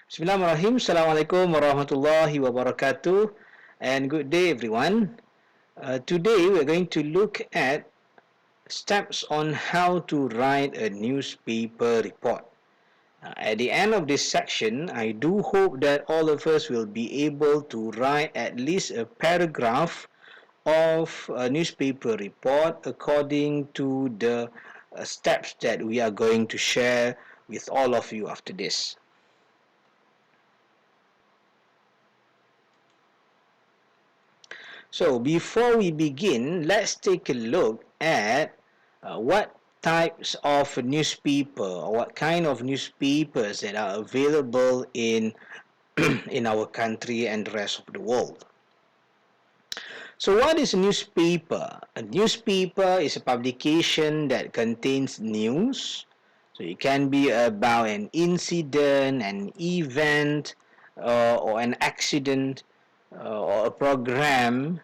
Bismillahirrahmanirrahim. Assalamualaikum warahmatullahi wabarakatuh. And good day, everyone. Today, we're going to look at steps on how to write a newspaper report. At the end of this section, I do hope that all of us will be able to write at least a paragraph of a newspaper report according to the steps that we are going to share with all of you after this. So before we begin, let's take a look at what types of newspaper or what kind of newspapers that are available in in our country and the rest of the world. So what is a newspaper? A newspaper is a publication that contains news. So it can be about an incident, an event, or an accident, or a program.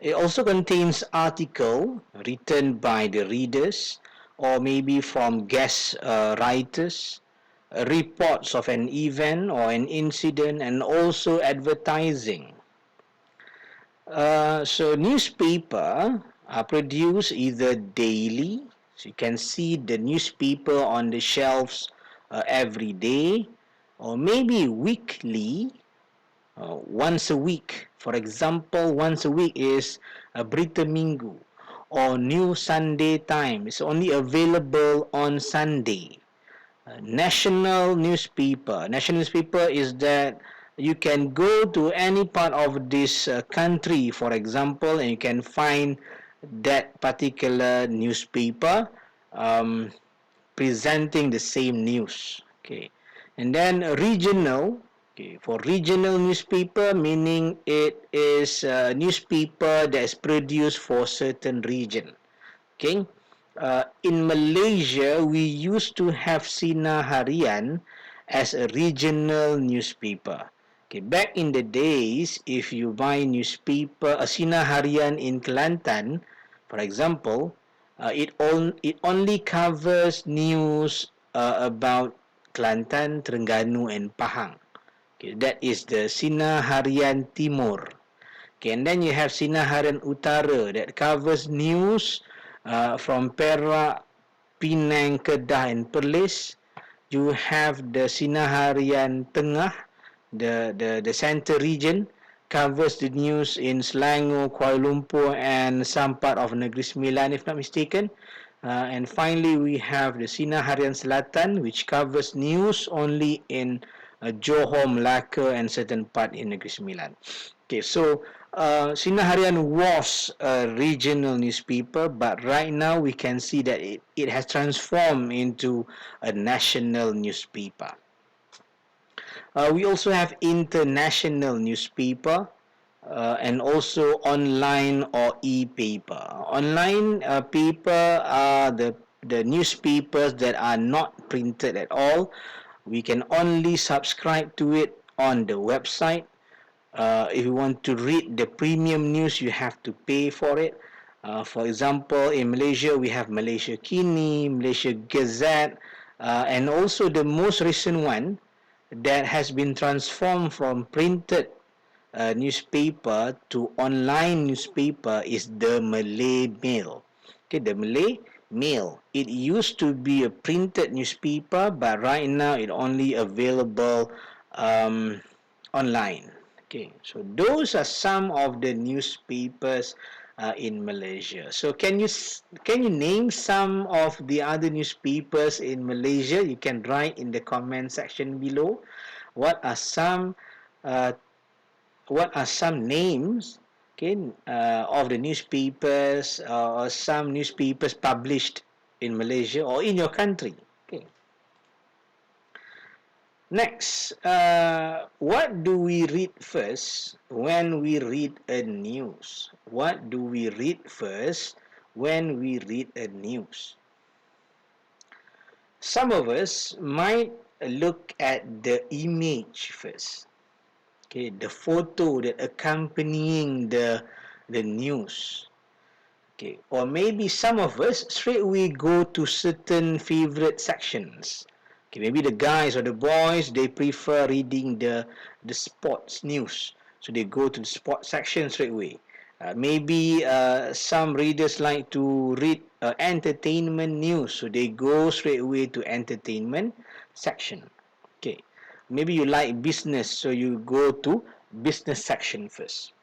It also contains article written by the readers or maybe from guest writers, reports of an event or an incident, and also advertising. So newspaper are produced either daily, so you can see the newspaper on the shelves every day, or maybe weekly, once a week. For example, once a week is a Berita Minggu or New Sunday Time. It's only available on Sunday. National newspaper. National newspaper is that you can go to any part of this country, for example, and you can find that particular newspaper um, presenting the same news. Okay, and then regional. Okay, for regional newspaper, meaning it is a newspaper that is produced for certain region. Okay, in Malaysia, we used to have Sinar Harian as a regional newspaper. Okay, back in the days, if you buy newspaper, a Sinar Harian in Kelantan, for example, it only covers news about Kelantan, Terengganu, and Pahang. Okay, that is the Sinar Harian Timur. Okay, and then you have Sinar Harian Utara that covers news from Perak, Penang, Kedah, and Perlis. You have the Sinar Harian Tengah, the center region, covers the news in Selangor, Kuala Lumpur, and some part of Negeri Sembilan, if not mistaken. And finally, we have the Sinar Harian Selatan, which covers news only in Johor, Melaka, and certain part in Negeri Sembilan. Okay, so Sinar Harian was a regional newspaper, but right now we can see that it has transformed into a national newspaper. We also have international newspaper and also online or e-paper. Online paper are the newspapers that are not printed at all. We can only subscribe to it on the website. If you want to read the premium news, you have to pay for it. For example, in Malaysia, we have Malaysia Kini, Malaysia Gazette, and also the most recent one that has been transformed from printed newspaper to online newspaper is the Malay Mail. Okay, the Malay Mail. It used to be a printed newspaper, but right now it only available online. Okay, so those are some of the newspapers in Malaysia. So can you name some of the other newspapers in Malaysia? You can write in the comment section below. What are some uh, what are some names, okay, of the newspapers or some newspapers published in Malaysia or in your country? Okay. Next, what do we read first when we read a news? What do we read first when we read a news? Some of us might look at the image first. Okay, the photo that accompanying the news. Okay, or maybe some of us straight away go to certain favorite sections. Okay, maybe the guys or the boys, they prefer reading the sports news, so they go to the sports section straight away. Maybe some readers like to read entertainment news, so they go straight away to entertainment section. Okay, maybe you like business, so you go to business section first.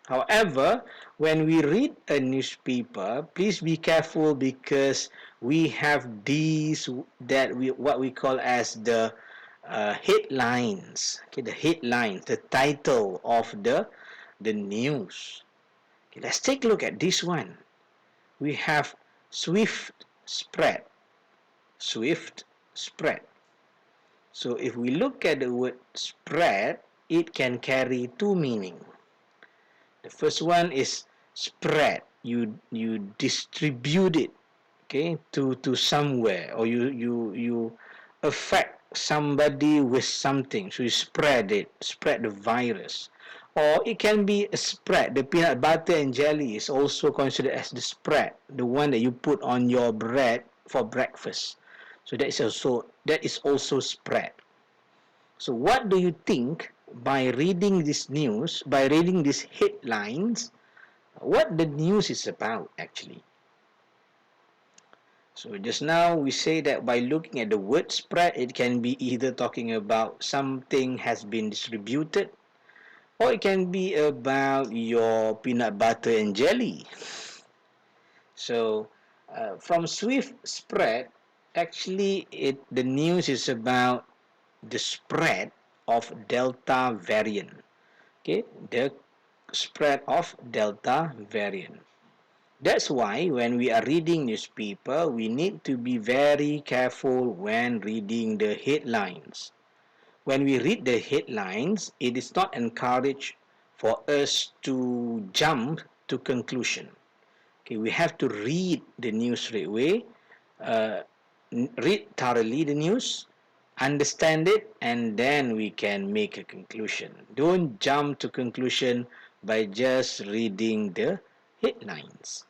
However, when we read a newspaper, please be careful because we have these that we what we call as the headlines. Okay, the headlines, the title of the news. Okay, let's take a look at this one. We have swift spread. Swift spread. So if we look at the word spread, it can carry two meanings. The first one is spread. You distribute it, okay, to somewhere, or you affect somebody with something. So you spread the virus. Or it can be a spread. The peanut butter and jelly is also considered as the spread, the one that you put on your bread for breakfast. So that is also spread. So what do you think by reading this news, by reading these headlines, what the news is about actually? So just now we say that by looking at the word spread, it can be either talking about something has been distributed, or it can be about your peanut butter and jelly. So from swift spread, actually the news is about the spread of Delta variant. Okay, the spread of Delta variant. That's why when we are reading newspaper, we need to be very careful when reading the headlines. When we read the headlines, it is not encouraged for us to jump to conclusion. Okay, we have to read the news straight away, uh, read thoroughly the news, understand it, and then we can make a conclusion. Don't jump to conclusion by just reading the headlines.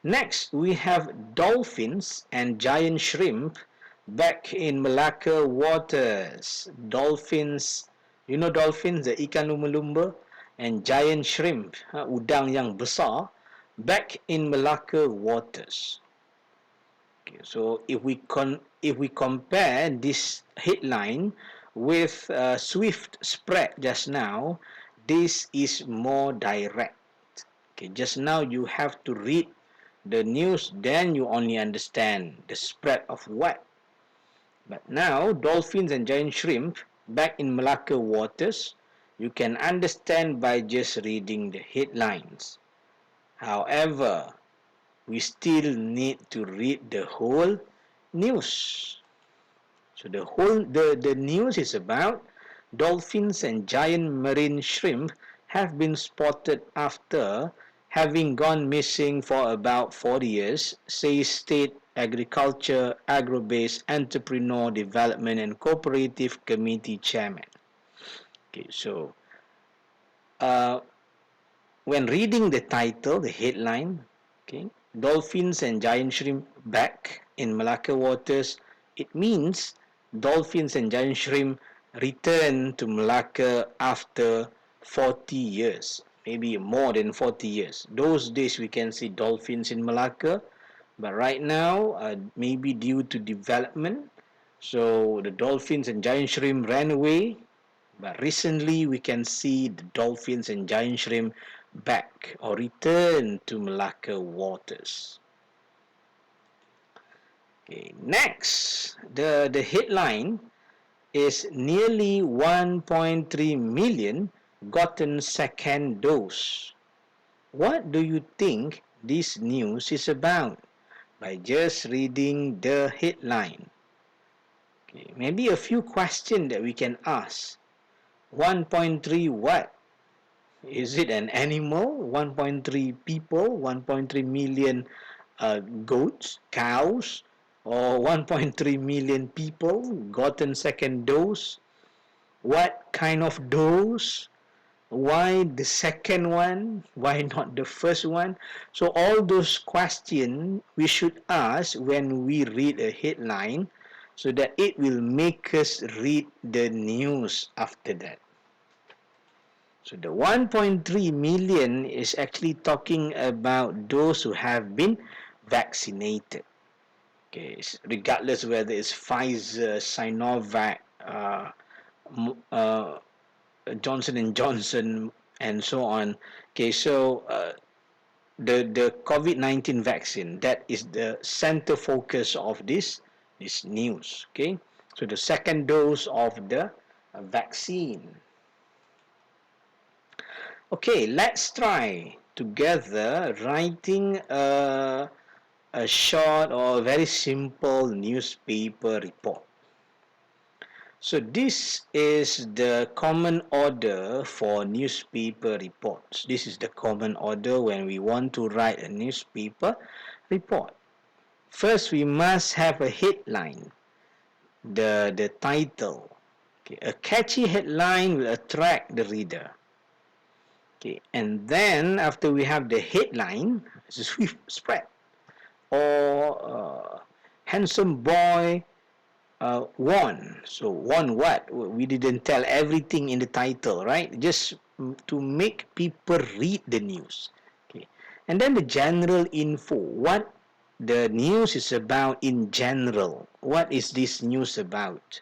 Next, we have dolphins and giant shrimp back in Malacca waters. Dolphins, you know dolphins, the ikan lumba-lumba, and giant shrimp, udang yang besar, back in Malacca waters. Okay, so if we compare this headline with swift spread just now, this is more direct. Okay, just now you have to read the news, then you only understand the spread of what. But now, dolphins and giant shrimp back in Malacca waters, you can understand by just reading the headlines. However, we still need to read the whole news. So the news is about dolphins and giant marine shrimp have been spotted after having gone missing for about 40 years, says State Agriculture Agro-Based Entrepreneur Development and Cooperative Committee Chairman. Okay, so uh, when reading the title, the headline, okay, dolphins and giant shrimp back in Malacca waters, it means dolphins and giant shrimp return to Malacca after 40 years, maybe more than 40 years. Those days we can see dolphins in Malacca, but right now, maybe due to development, so the dolphins and giant shrimp ran away, but recently we can see the dolphins and giant shrimp back or return to Malacca waters. Okay, next, the headline is nearly 1.3 million gotten second dose. What do you think this news is about? By just reading the headline. Okay, maybe a few questions that we can ask. 1.3 what? Is it an animal? 1.3 people? 1.3 million goats, cows? Or 1.3 million people gotten second dose? What kind of dose? Why the second one? Why not the first one? So all those questions we should ask when we read a headline so that it will make us read the news after that. So the 1.3 million is actually talking about those who have been vaccinated. Okay, regardless whether it's Pfizer, Sinovac, uh, Johnson and Johnson, and so on. Okay, so the COVID-19 vaccine, that is the center focus of this news. Okay, so the second dose of the vaccine. Okay, let's try together writing a short or very simple newspaper report. So this is the common order for newspaper reports. This is the common order when we want to write a newspaper report. First, we must have a headline, the title. Okay, a catchy headline will attract the reader. Okay, and then after we have the headline, it's a swift spread, or handsome boy won. So won what? We didn't tell everything in the title, right? Just to make people read the news. Okay. And then the general info. What the news is about in general. What is this news about?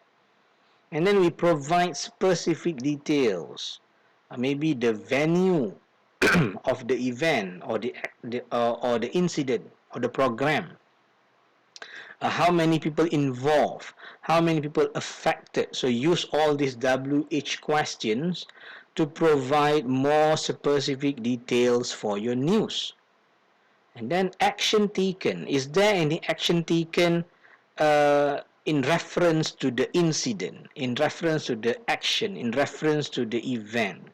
And then we provide specific details. Maybe the venue of the event or the incident or the program, how many people involved, how many people affected. So use all these WH questions to provide more specific details for your news. And then action taken. Is there any action taken in reference to the incident, in reference to the action, in reference to the event?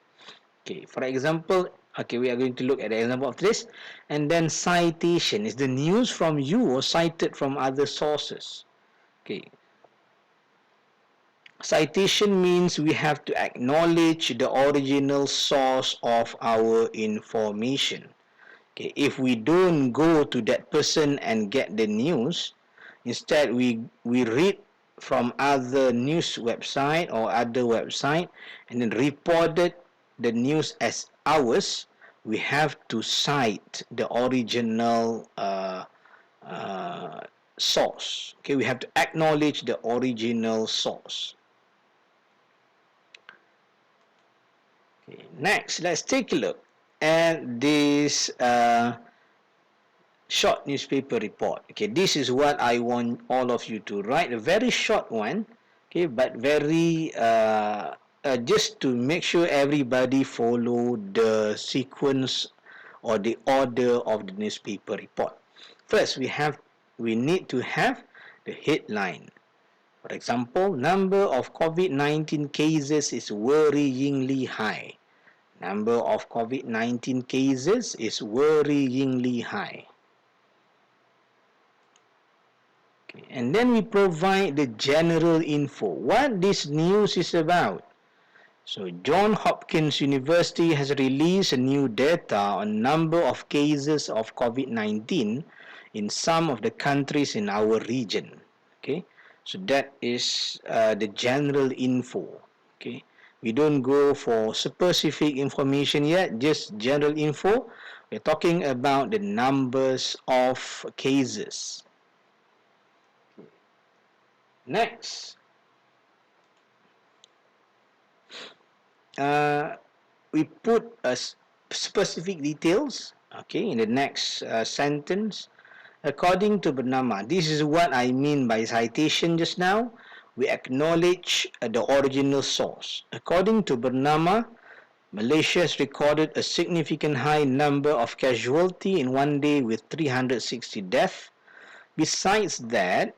Okay, for example, okay, we are going to look at the example of this. And then citation. Is the news from you or cited from other sources? Okay. Citation means we have to acknowledge the original source of our information. Okay, if we don't go to that person and get the news, instead we read from other news website or other website and then reported the news as ours, we have to cite the original source. Okay, we have to acknowledge the original source. Okay, next, let's take a look at this short newspaper report. Okay, this is what I want all of you to write. A very short one. Okay, but very just to make sure everybody follow the sequence or the order of the newspaper report. First, we need to have the headline. For example, number of COVID-19 cases is worryingly high. Number of COVID-19 cases is worryingly high. Okay. And then we provide the general info, what this news is about. So Johns Hopkins University has released a new data on number of cases of COVID-19 in some of the countries in our region. Okay, so that is the general info. Okay, we don't go for specific information yet, just general info. We're talking about the numbers of cases. Next, we put specific details, okay, in the next sentence. According to Bernama, this is what I mean by citation just now. We acknowledge the original source. According to Bernama, Malaysia has recorded a significant high number of casualty in one day with 360 deaths. Besides that,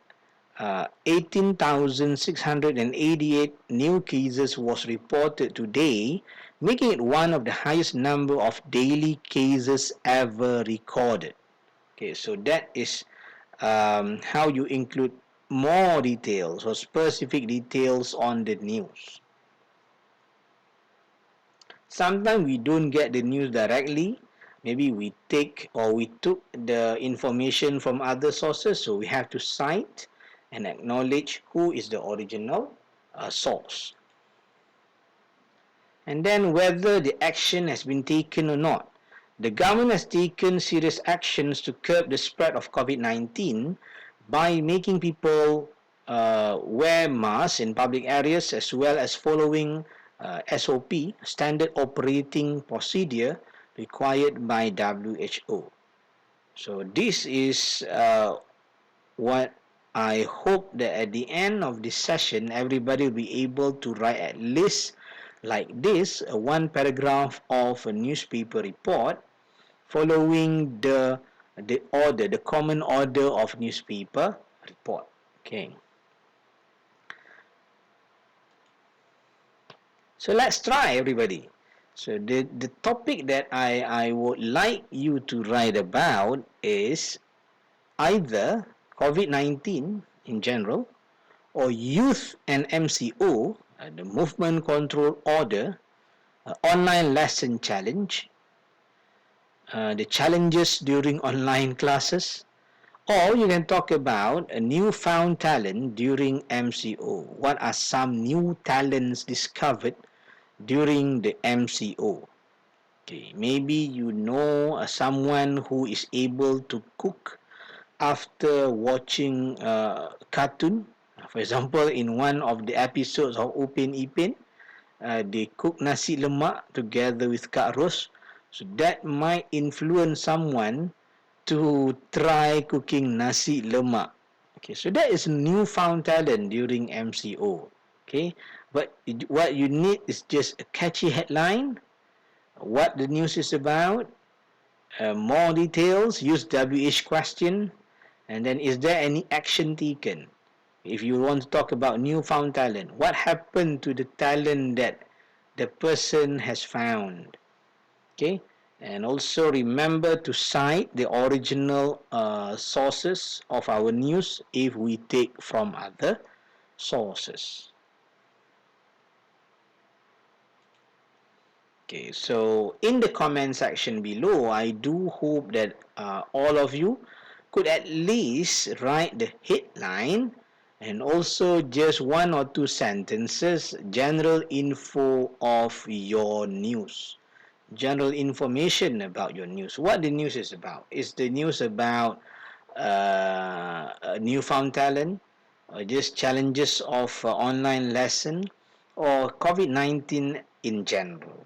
18,688 new cases was reported today, making it one of the highest number of daily cases ever recorded. Okay, so that is how you include more details or specific details on the news. Sometimes we don't get the news directly. Maybe we took the information from other sources, so we have to cite and acknowledge who is the original source. And then whether the action has been taken or not. The government has taken serious actions to curb the spread of COVID-19 by making people wear masks in public areas, as well as following SOP, standard operating procedure required by WHO. So this is what I hope that at the end of this session, everybody will be able to write at least like this, one paragraph of a newspaper report following the common order of newspaper report. Okay. So let's try, everybody. So the topic that I would like you to write about is either COVID-19 in general, or youth and MCO, the movement control order, online lesson challenge, the challenges during online classes, or you can talk about a newfound talent during MCO. What are some new talents discovered during the MCO? Okay, maybe you know someone who is able to cook after watching cartoon. For example, in one of the episodes of Upin Ipin, they cook nasi lemak together with Kak Ros. So that might influence someone to try cooking nasi lemak. Okay, so that is newfound talent during MCO. Okay, but what you need is just a catchy headline, what the news is about, more details, use WH question, and then is there any action taken? If you want to talk about newfound talent, what happened to the talent that the person has found? Okay, and also remember to cite the original sources of our news if we take from other sources. Okay, so in the comment section below, I do hope that all of you could at least write the headline and also just one or two sentences, general info of your news. General information about your news. What the news is about. Is the news about a newfound talent, or just challenges of online lesson, or COVID-19 in general?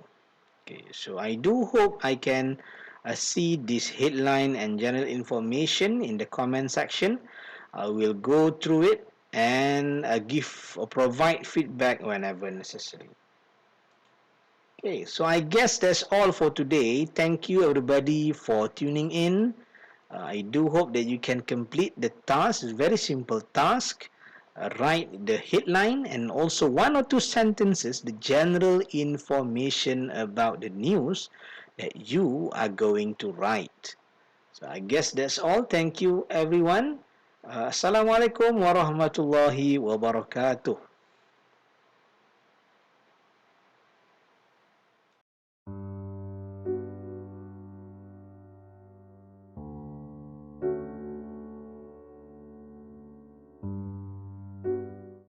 Okay, so I do hope I can see this headline and general information in the comment section. I will go through it and give or provide feedback whenever necessary. Okay, so I guess that's all for today. Thank you everybody for tuning in. I do hope that you can complete the task. It's a very simple task. Write the headline and also one or two sentences, the general information about the news that you are going to write. So I guess that's all. Thank you everyone. Assalamualaikum warahmatullahi wabarakatuh.